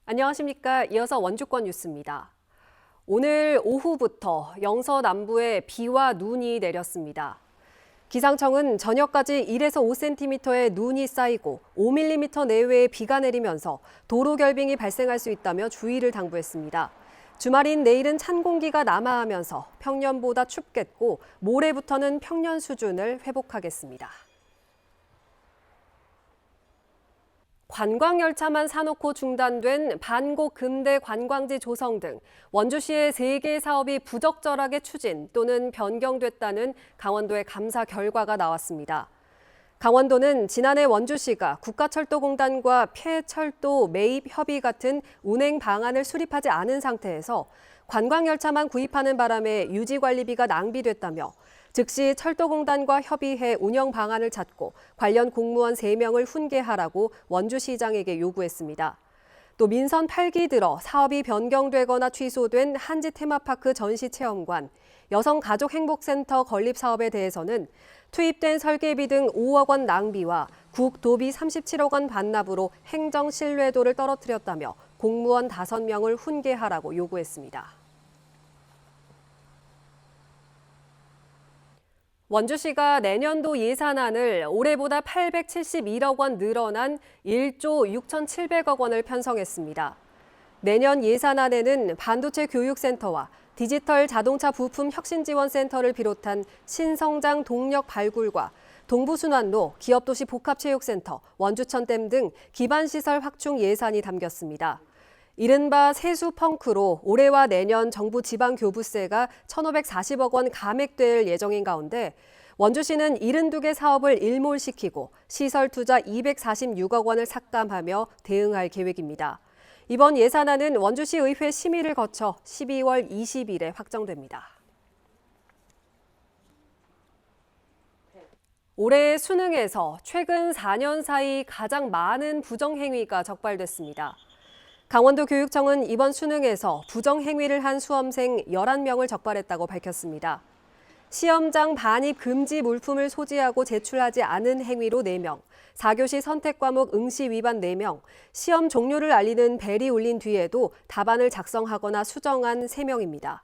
안녕하십니까. 이어서 원주권 뉴스입니다. 오늘 오후부터 영서 남부에 비와 눈이 내렸습니다. 기상청은 저녁까지 1에서 5cm의 눈이 쌓이고 5mm 내외의 비가 내리면서 도로 결빙이 발생할 수 있다며 주의를 당부했습니다. 주말인 내일은 찬 공기가 남하하면서 평년보다 춥겠고 모레부터는 평년 수준을 회복하겠습니다. 관광열차만 사놓고 중단된 반곡 금대 관광지 조성 등 원주시의 3개 사업이 부적절하게 추진 또는 변경됐다는 강원도의 감사 결과가 나왔습니다. 강원도는 지난해 원주시가 국가철도공단과 폐철도 매입 협의 같은 운행 방안을 수립하지 않은 상태에서 관광열차만 구입하는 바람에 유지관리비가 낭비됐다며 즉시 철도공단과 협의해 운영 방안을 찾고 관련 공무원 3명을 훈계하라고 원주시장에게 요구했습니다. 또 민선 8기 들어 사업이 변경되거나 취소된 한지 테마파크 전시체험관, 여성가족행복센터 건립 사업에 대해서는 투입된 설계비 등 5억 원 낭비와 국도비 37억 원 반납으로 행정 신뢰도를 떨어뜨렸다며 공무원 5명을 훈계하라고 요구했습니다. 원주시가 내년도 예산안을 올해보다 871억 원 늘어난 1조 6,700억 원을 편성했습니다. 내년 예산안에는 반도체 교육센터와 디지털 자동차 부품 혁신지원센터를 비롯한 신성장 동력 발굴과 동부순환로, 기업도시 복합체육센터, 원주천댐 등 기반시설 확충 예산이 담겼습니다. 이른바 세수 펑크로 올해와 내년 정부 지방교부세가 1,540억 원 감액될 예정인 가운데 원주시는 72개 사업을 일몰시키고 시설 투자 246억 원을 삭감하며 대응할 계획입니다. 이번 예산안은 원주시 의회 심의를 거쳐 12월 20일에 확정됩니다. 올해 수능에서 최근 4년 사이 가장 많은 부정행위가 적발됐습니다. 강원도 교육청은 이번 수능에서 부정행위를 한 수험생 11명을 적발했다고 밝혔습니다. 시험장 반입 금지 물품을 소지하고 제출하지 않은 행위로 4명, 4교시 선택 과목 응시 위반 4명, 시험 종료를 알리는 벨이 울린 뒤에도 답안을 작성하거나 수정한 3명입니다.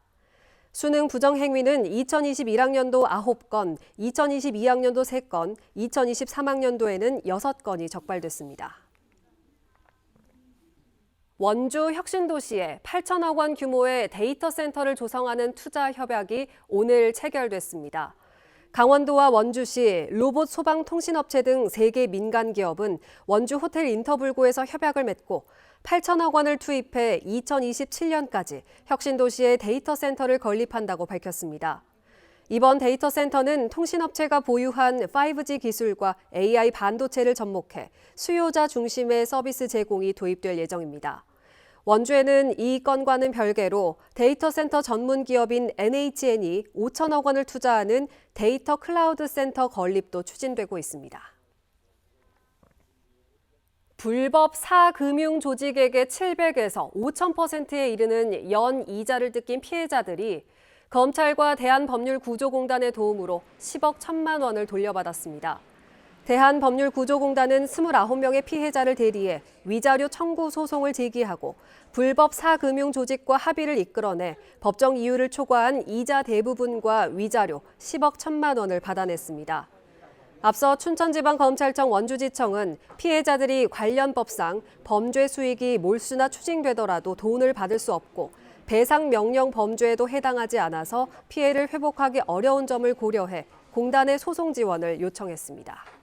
수능 부정행위는 2021학년도 9건, 2022학년도 3건, 2023학년도에는 6건이 적발됐습니다. 원주 혁신도시에 8천억 원 규모의 데이터 센터를 조성하는 투자 협약이 오늘 체결됐습니다. 강원도와 원주시, 로봇 소방통신업체 등 3개 민간 기업은 원주 호텔 인터불고에서 협약을 맺고 8천억 원을 투입해 2027년까지 혁신도시에 데이터 센터를 건립한다고 밝혔습니다. 이번 데이터 센터는 통신업체가 보유한 5G 기술과 AI 반도체를 접목해 수요자 중심의 서비스 제공이 도입될 예정입니다. 원주에는 이 건과는 별개로 데이터 센터 전문 기업인 NHN이 5천억 원을 투자하는 데이터 클라우드 센터 건립도 추진되고 있습니다. 불법 사금융 조직에게 700에서 5,000%에 이르는 연 이자를 뜯긴 피해자들이 검찰과 대한법률구조공단의 도움으로 10억 1천만 원을 돌려받았습니다. 대한법률구조공단은 29명의 피해자를 대리해 위자료 청구 소송을 제기하고 불법 사금융 조직과 합의를 이끌어내 법정 이유를 초과한 이자 대부분과 위자료 10억 1천만 원을 받아냈습니다. 앞서 춘천지방검찰청 원주지청은 피해자들이 관련 법상 범죄 수익이 몰수나 추징되더라도 돈을 받을 수 없고 배상 명령 범죄에도 해당하지 않아서 피해를 회복하기 어려운 점을 고려해 공단의 소송 지원을 요청했습니다.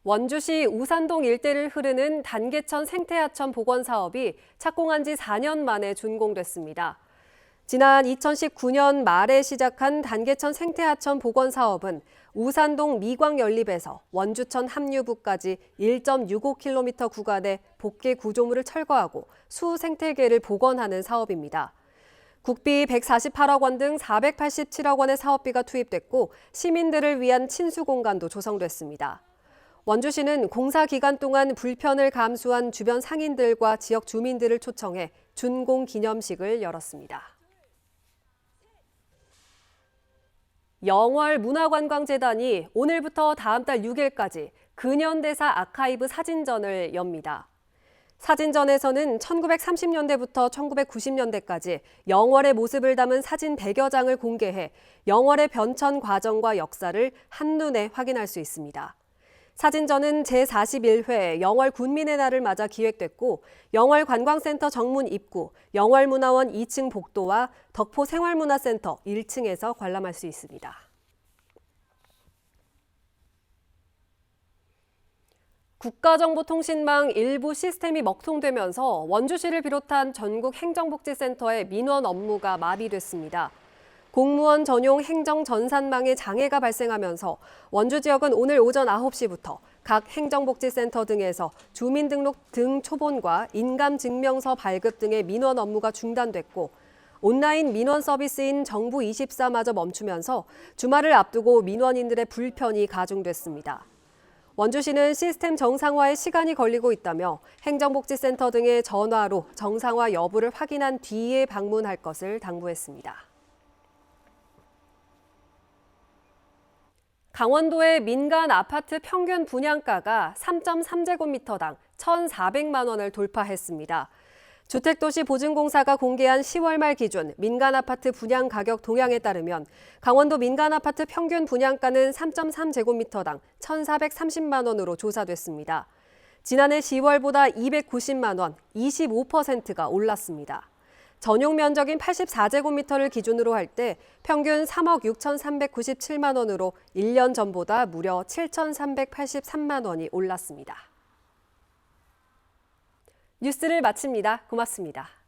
원주시 우산동 일대를 흐르는 단계천 생태하천 복원 사업이 착공한 지 4년 만에 준공됐습니다. 지난 2019년 말에 시작한 단계천 생태하천 복원 사업은 우산동 미광연립에서 원주천 합류부까지 1.65km 구간의 복개 구조물을 철거하고 수생태계를 복원하는 사업입니다. 국비 148억 원 등 487억 원의 사업비가 투입됐고 시민들을 위한 친수 공간도 조성됐습니다. 원주시는 공사 기간 동안 불편을 감수한 주변 상인들과 지역 주민들을 초청해 준공 기념식을 열었습니다. 영월문화관광재단이 오늘부터 다음 달 6일까지 근현대사 아카이브 사진전을 엽니다. 사진전에서는 1930년대부터 1990년대까지 영월의 모습을 담은 사진 100여 장을 공개해 영월의 변천 과정과 역사를 한눈에 확인할 수 있습니다. 사진전은 제41회 영월 군민의 날을 맞아 기획됐고 영월관광센터 정문 입구, 영월문화원 2층 복도와 덕포 생활문화센터 1층에서 관람할 수 있습니다. 국가정보통신망 일부 시스템이 먹통되면서 원주시를 비롯한 전국 행정복지센터의 민원 업무가 마비됐습니다. 공무원 전용 행정 전산망에 장애가 발생하면서 원주 지역은 오늘 오전 9시부터 각 행정복지센터 등에서 주민등록 등 초본과 인감증명서 발급 등의 민원 업무가 중단됐고 온라인 민원 서비스인 정부24마저 멈추면서 주말을 앞두고 민원인들의 불편이 가중됐습니다. 원주시는 시스템 정상화에 시간이 걸리고 있다며 행정복지센터 등의 전화로 정상화 여부를 확인한 뒤에 방문할 것을 당부했습니다. 강원도의 민간 아파트 평균 분양가가 3.3제곱미터당 1,400만 원을 돌파했습니다. 주택도시보증공사가 공개한 10월 말 기준 민간 아파트 분양 가격 동향에 따르면 강원도 민간 아파트 평균 분양가는 3.3제곱미터당 1,430만 원으로 조사됐습니다. 지난해 10월보다 290만 원, 25%가 올랐습니다. 전용 면적인 84제곱미터를 기준으로 할 때 평균 3억 6,397만 원으로 1년 전보다 무려 7,383만 원이 올랐습니다. 뉴스를 마칩니다. 고맙습니다.